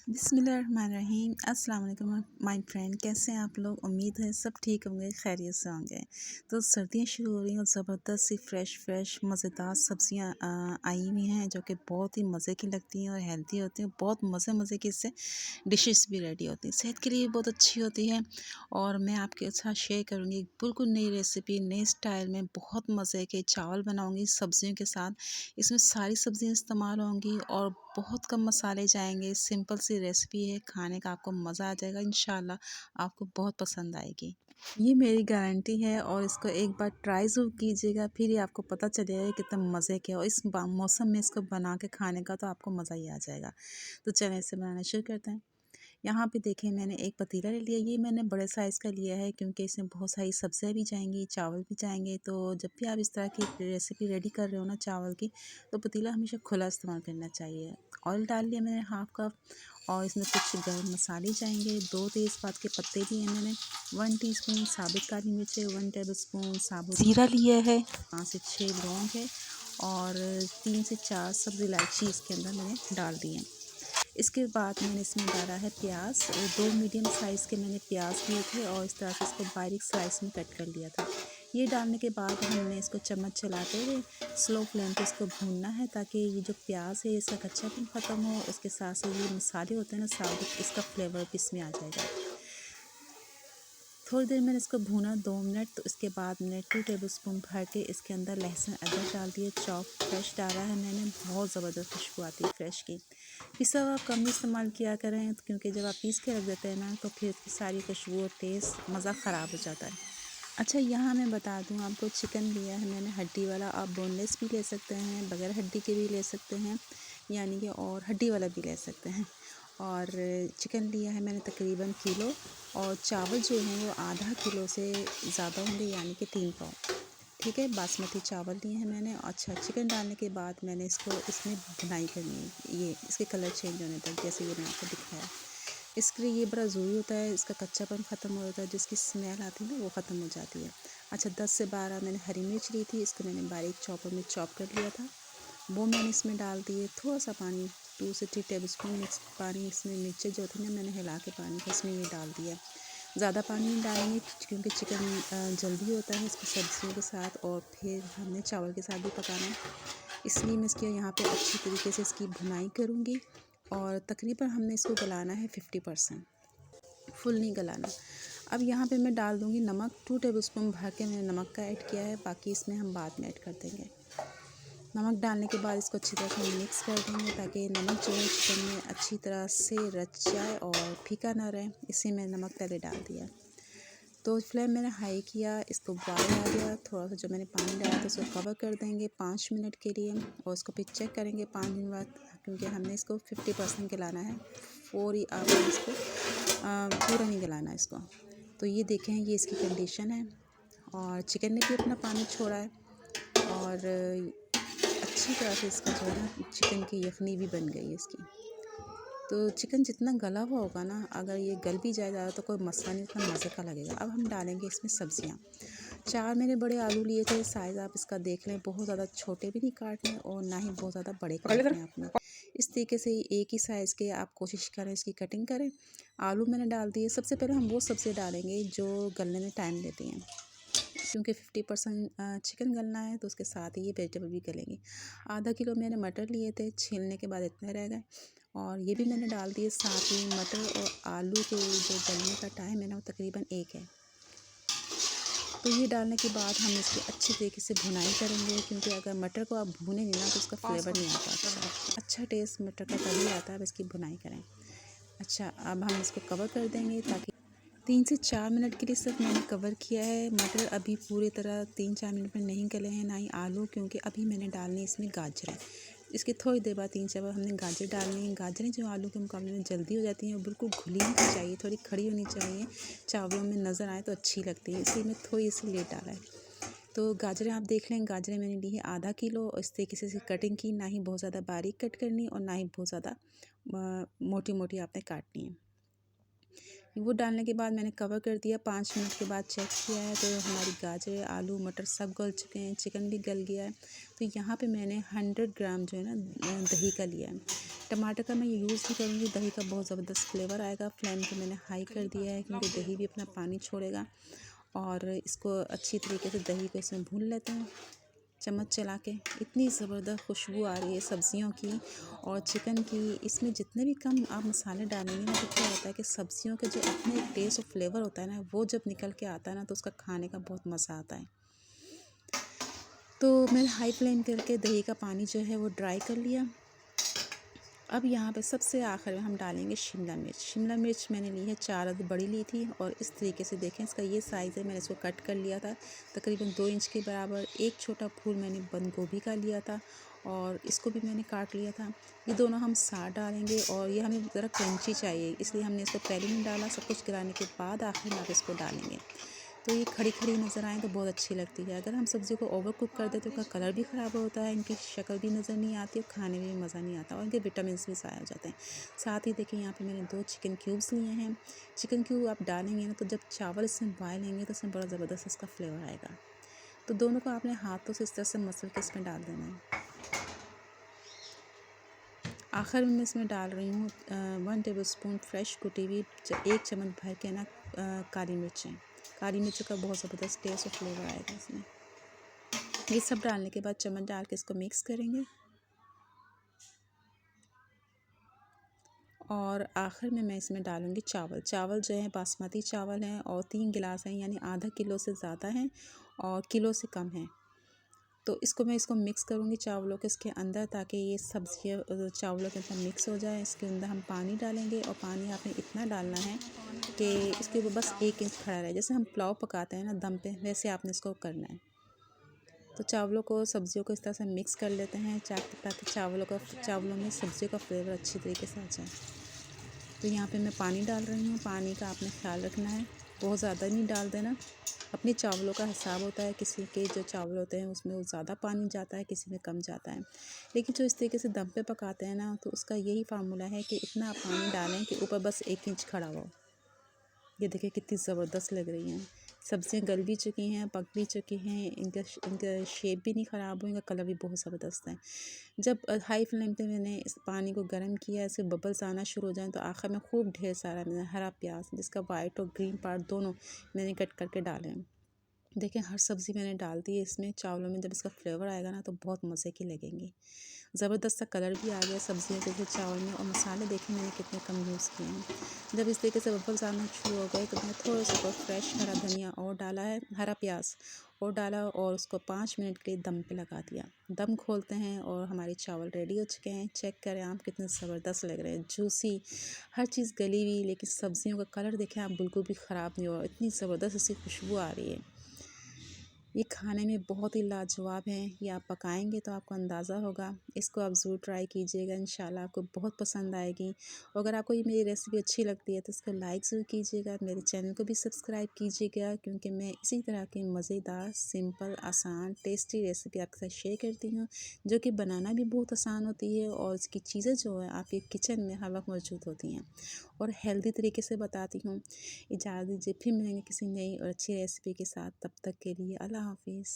बिस्मिल्लाहिर्रहमानिर्रहीम। अस्सलाम वालेकुम माय फ्रेंड, कैसे हैं आप लोग? उम्मीद है सब ठीक होंगे, खैरियत से होंगे। तो सर्दियाँ शुरू हो रही हैं और ज़बरदस्त सी फ़्रेश मज़ेदार सब्ज़ियाँ आई हुई हैं जो कि बहुत ही मज़े की लगती हैं और हेल्दी होती हैं। बहुत मज़े की इससे डिशेस भी रेडी होती हैं, सेहत के लिए बहुत अच्छी होती है। और मैं आपके साथ शेयर करूँगी एक बिल्कुल नई रेसिपी, नए स्टाइल में बहुत मज़े के चावल बनाऊँगी सब्ज़ियों के साथ। इसमें सारी सब्ज़ियाँ इस्तेमाल होंगी और बहुत कम मसाले जाएंगे। सिंपल सी रेसिपी है, खाने का आपको मज़ा आ जाएगा। इंशाल्लाह आपको बहुत पसंद आएगी, ये मेरी गारंटी है। और इसको एक बार ट्राई ज़रूर कीजिएगा, फिर ही आपको पता चलेगा कितना मज़े के। और इस मौसम में इसको बना के खाने का तो आपको मज़ा ही आ जाएगा। तो चलिए इसे बनाना शुरू करते हैं। यहाँ पे देखें, मैंने एक पतीला ले लिया। ये मैंने बड़े साइज़ का लिया है क्योंकि इसमें बहुत सारी सब्जियाँ भी जाएंगी, चावल भी जाएंगे। तो जब भी आप इस तरह की रेसिपी रेडी कर रहे हो ना चावल की, तो पतीला हमेशा खुला इस्तेमाल करना चाहिए। ऑयल डाल लिया मैंने हाफ कप, और इसमें कुछ गर्म मसाले जाएंगे। 2 तेज़पात के पत्ते लिए हैं मैंने, 1 टीस्पून साबुत काली मिर्च, 1 टेबलस्पून साबुत ज़ीरा लिया है, 5 से 6 लौंग है, और 3 से 4 सब्ज़ इलायची इसके अंदर मैंने डाल दी है। इसके बाद मैंने इसमें डाला है प्याज। 2 मीडियम साइज़ के मैंने प्याज लिए थे और इस तरह से इसको बारीक स्लाइस में कट कर लिया था। ये डालने के बाद हमने इसको चम्मच चलाते हुए स्लो फ्लेम पे इसको भूनना है, ताकि ये जो प्याज है इसका कच्चापन ख़त्म हो। उसके साथ साथ ये मसाले होते हैं ना साबुत, इसका फ्लेवर भी इसमें आ जाएगा। थोड़ी देर मैंने इसको भूना, 2 मिनट। तो इसके बाद मैंने 2 टेबलस्पून भर के इसके अंदर लहसुन अदरक डाल दिए, चॉप फ्रेश डाला है मैंने। बहुत ज़बरदस्त खुशबू आती है फ्रेश की। पिसा हुआ कम ही इस्तेमाल किया करें, क्योंकि जब आप पीस के रख देते हैं ना तो फिर इसकी सारी खुशबू और टेस्ट मज़ा ख़राब हो जाता है। अच्छा, यहाँ मैं बता दूँ आपको, चिकन लिया है मैंने हड्डी वाला। आप बोनलेस भी ले सकते हैं, बगैर हड्डी के भी ले सकते हैं, यानी कि और हड्डी वाला भी ले सकते हैं। और चिकन लिया है मैंने तकरीबन किलो, और चावल जो हैं वो आधा किलो से ज़्यादा होंगे, यानी कि 3 पाव। ठीक है, बासमती चावल लिए हैं मैंने। अच्छा, चिकन डालने के बाद मैंने इसको इसमें भुनाई करनी है, ये इसके कलर चेंज होने तक, जैसे ये मैंने आपको दिखाया। इसके लिए ये बड़ा ज़रूरी होता है, इसका कच्चापन ख़त्म हो जाता है, जिसकी स्मेल आती है ना वो ख़त्म हो जाती है। अच्छा, 10 से 12 मैंने हरी मिर्च ली थी, इसको मैंने बारीक चॉपर में चॉप कर लिया था, वो मैंने इसमें डाल दिए। थोड़ा सा पानी, 2 से 3 टेबलस्पून मिक्स पानी, इसमें मिर्चें जो थी ना मैंने हिला के पानी को इसमें ये डाल दिया। ज़्यादा पानी नहीं डालेंगे क्योंकि चिकन जल्दी होता है इसको सब्जियों के साथ, और फिर हमने चावल के साथ भी पकाना है। इसलिए मैं इसके यहाँ पे अच्छी तरीके से इसकी भुनाई करूँगी। और तकरीबन हमने इसको गलाना है 50%, फुल नहीं गलाना। अब यहाँ पे मैं डाल दूँगी नमक। 2 टेबलस्पून भर के मैंने नमक का ऐड किया है, बाकी इसमें हम बाद में ऐड कर देंगे। नमक डालने के बाद इसको अच्छी तरह से मिक्स कर देंगे, ताकि नमक जो है चिकन में अच्छी तरह से रच जाए और फीका ना रहे। इसी में नमक पहले डाल दिया। तो फ्लेम मैंने हाई किया, इसको बॉयल आ गया। थोड़ा सा जो मैंने पानी डाला था उसको कवर कर देंगे 5 मिनट के लिए, और इसको फिर चेक करेंगे 5 मिनट बाद, क्योंकि हमने इसको 50% गलाना है। पूरी आप इसको पूरा नहीं गलाना है इसको। तो ये देखें, ये इसकी कंडीशन है, और चिकन ने भी अपना पानी छोड़ा है, और अच्छी तरह से इसका जो है ना चिकन की यखनी भी बन गई है इसकी। तो चिकन जितना गला हुआ होगा ना, अगर ये गल भी जाए ज़्यादा तो कोई मसला नहीं, इतना मज़े का लगेगा। अब हम डालेंगे इसमें सब्जियां। 4 मैंने बड़े आलू लिए थे, साइज़ आप इसका देख लें। बहुत ज़्यादा छोटे भी नहीं काटने और ना ही बहुत ज़्यादा बड़े काटने आपने। इस तरीके से एक ही साइज़ के आप कोशिश करें इसकी कटिंग करें। आलू मैंने डाल दिए। सबसे पहले हम वो सब्ज़ियाँ डालेंगे जो गलने में टाइम लेती हैं, क्योंकि 50% चिकन गलना है, तो उसके साथ ही ये वेजिटेबल भी गलेंगी। आधा किलो मैंने मटर लिए थे, छीलने के बाद इतने रह गए, और ये भी मैंने डाल दिए। साथ ही मटर और आलू के जो गलने का टाइम है ना वो तकरीबन 1 है। तो ये डालने के बाद हम इसकी अच्छी तरीके से भुनाई करेंगे, क्योंकि अगर मटर को आप भूनेंगे ना तो उसका फ्लेवर नहीं आता। अच्छा टेस्ट मटर का तभी आता है, अब इसकी भुनाई करें। अच्छा, अब हम इसको कवर कर देंगे, ताकि 3 से 4 मिनट के लिए सिर्फ मैंने कवर किया है। मटर अभी पूरी तरह 3-4 मिनट में नहीं गले हैं, ना ही आलू, क्योंकि अभी मैंने डालनी इसमें गाजर। इसके थोड़ी देर बाद 3-4 बार हमने गाजर डालनी है। गाजरें जो आलू के मुकाबले में जल्दी हो जाती हैं, वो बिल्कुल घुली नहीं चाहिए, थोड़ी खड़ी होनी चाहिए, चावलों में नज़र आए तो अच्छी लगती है, इसलिए मैं थोड़ी सी लेट डाला है। तो गाजरें आप देख लें, गाजरें मैंने ली है आधा किलो, और इस तरीके से कटिंग की, ना ही बहुत ज़्यादा बारीक कट करनी और ना ही बहुत ज़्यादा मोटी मोटी आपने काटनी है। वो डालने के बाद मैंने कवर कर दिया। 5 मिनट के बाद चेक किया है तो हमारी गाजर, आलू, मटर सब गल चुके हैं, चिकन भी गल गया है। तो यहाँ पे मैंने 100 ग्राम जो है ना दही का लिया है। टमाटर का मैं यूज़ भी करूँगी, दही का बहुत ज़बरदस्त फ्लेवर आएगा। फ्लेम को मैंने हाई कर दिया है क्योंकि दही भी अपना पानी छोड़ेगा। और इसको अच्छी तरीके से दही को इसमें भून लेते हैं चम्मच चला के। इतनी ज़बरदस्त खुशबू आ रही है सब्ज़ियों की और चिकन की। इसमें जितने भी कम आप मसाले डालेंगे ना तो क्या होता है कि सब्ज़ियों के जो अपने एक टेस्ट और फ्लेवर होता है ना वो जब निकल के आता है ना तो उसका खाने का बहुत मज़ा आता है। तो मैंने हाई फ्लेम करके दही का पानी जो है वो ड्राई कर लिया। अब यहाँ पे सबसे आखिर में हम डालेंगे शिमला मिर्च। शिमला मिर्च मैंने ली है 4 अदद बड़ी ली थी और इस तरीके से देखें इसका ये साइज़ है। मैंने इसको कट कर लिया था तकरीबन 2 इंच के बराबर। एक छोटा फूल मैंने बंद गोभी का लिया था और इसको भी मैंने काट लिया था। ये दोनों हम साथ डालेंगे और ये हमें ज़रा क्रंची चाहिए इसलिए हमने इसको पहले नहीं डाला। सब कुछ गिराने के बाद आखिर में आप इसको डालेंगे। तो ये खड़ी खड़ी नज़र आए तो बहुत अच्छी लगती है। अगर हम सब्ज़ी को ओवर कुक कर दें तो उसका कलर भी ख़राब होता है, इनकी शक्ल भी नज़र नहीं आती और खाने में भी मज़ा नहीं आता और इनके विटामिन भी ज़ाया हो जाते हैं। साथ ही देखिए यहाँ पे मैंने 2 चिकन क्यूब्स लिए हैं। चिकन क्यूब आप डालेंगे ना तो जब चावल इसमें बॉयल लेंगे तो इसमें बड़ा ज़बरदस्त इसका फ्लेवर आएगा। तो दोनों को आपने हाथों से इस तरह से मसल के इसमें डाल देना है। आखिर में मैं इसमें डाल रही हूँ 1 टेबलस्पून फ्रेश कुटी हुई 1 चम्मच भर के ना काली मिर्चें। काली मिर्चों का बहुत ज़बरदस्त टेस्ट और फ्लेवर आएगा इसमें। ये सब डालने के बाद चम्मच डाल के इसको मिक्स करेंगे और आखिर में मैं इसमें डालूँगी चावल। चावल जो है बासमती चावल हैं और 3 गिलास हैं यानी आधा किलो से ज़्यादा हैं और किलो से कम हैं। तो इसको मिक्स करूँगी चावलों के इसके अंदर ताकि ये सब्ज़ियाँ चावलों के अंदर मिक्स हो जाए। इसके अंदर हम पानी डालेंगे और पानी आपने इतना डालना है कि इसके ऊपर बस 1 इंच खड़ा रहे। जैसे हम पुलाव पकाते हैं ना दम पे वैसे आपने इसको करना है। तो चावलों को सब्ज़ियों को इस तरह से मिक्स कर लेते हैं ताकि चावलों में सब्ज़ियों का फ्लेवर अच्छी तरीके से आ जाए। तो यहाँ पे मैं पानी डाल रही हूँ। पानी का आपने ख्याल रखना है, बहुत ज़्यादा नहीं डाल देना। अपने चावलों का हिसाब होता है, किसी के जो चावल होते हैं उसमें वो ज़्यादा पानी जाता है, किसी में कम जाता है। लेकिन जो इस तरीके से दम पे पकाते हैं ना तो उसका यही फार्मूला है कि इतना आप पानी डालें कि ऊपर बस 1 इंच खड़ा हो। ये देखिए कितनी ज़बरदस्त लग रही हैं। सब्ज़ियाँ गल भी चुकी हैं, पक भी चुकी हैं। इनका शेप भी नहीं ख़राब हुआ, इनका कलर भी बहुत ज़बरदस्त है। जब हाई फ्लेम पे मैंने इस पानी को गर्म किया, इसके बबल्स आना शुरू हो जाएँ तो आखिर में खूब ढेर सारा मैंने हरा प्याज जिसका वाइट और ग्रीन पार्ट दोनों मैंने कट करके डाले हैं। देखिए हर सब्ज़ी मैंने डाल दी है इसमें चावलों में। जब इसका फ्लेवर आएगा ना तो बहुत मज़े की लगेंगी। ज़बरदस्त सा कलर भी आ गया सब्ज़ियों के फिर चावल में और मसाले देखिए मैंने कितने कम यूज़ किए हैं। जब इस तरीके से बबल्स आना शुरू हो गए तो मैंने थोड़ा सा फ्रेश हरा धनिया और डाला है, हरा प्याज और डाला और उसको 5 मिनट के लिए दम पे लगा दिया। दम खोलते हैं और हमारे चावल रेडी हो चुके हैं। चेक करें आप कितने ज़बरदस्त लग रहे हैं, जूसी, हर चीज़ गली हुई। लेकिन सब्ज़ियों का कलर देखें आप बिल्कुल भी ख़राब नहीं हुआ, इतनी ज़बरदस्त इसकी खुशबू आ रही है। ये खाने में बहुत ही लाजवाब है। ये आप पकाएंगे तो आपको अंदाज़ा होगा। इसको आप ज़रूर ट्राई कीजिएगा, इंशाल्लाह आपको बहुत पसंद आएगी। और अगर आपको ये मेरी रेसिपी अच्छी लगती है तो इसको लाइक ज़रूर कीजिएगा। मेरे चैनल को भी सब्सक्राइब कीजिएगा क्योंकि मैं इसी तरह की मज़ेदार, सिंपल, आसान, टेस्टी रेसिपी आपके साथ शेयर करती हूँ जो कि बनाना भी बहुत आसान होती है और इसकी चीज़ें जो है आपके किचन में हर वक्त मौजूद होती हैं और हेल्दी तरीके से बताती हूँ। इजाज़त दीजिए, फिर मिलेंगे किसी नई और अच्छी रेसिपी के साथ। तब तक के लिए अल्लाह हाफ़िज़।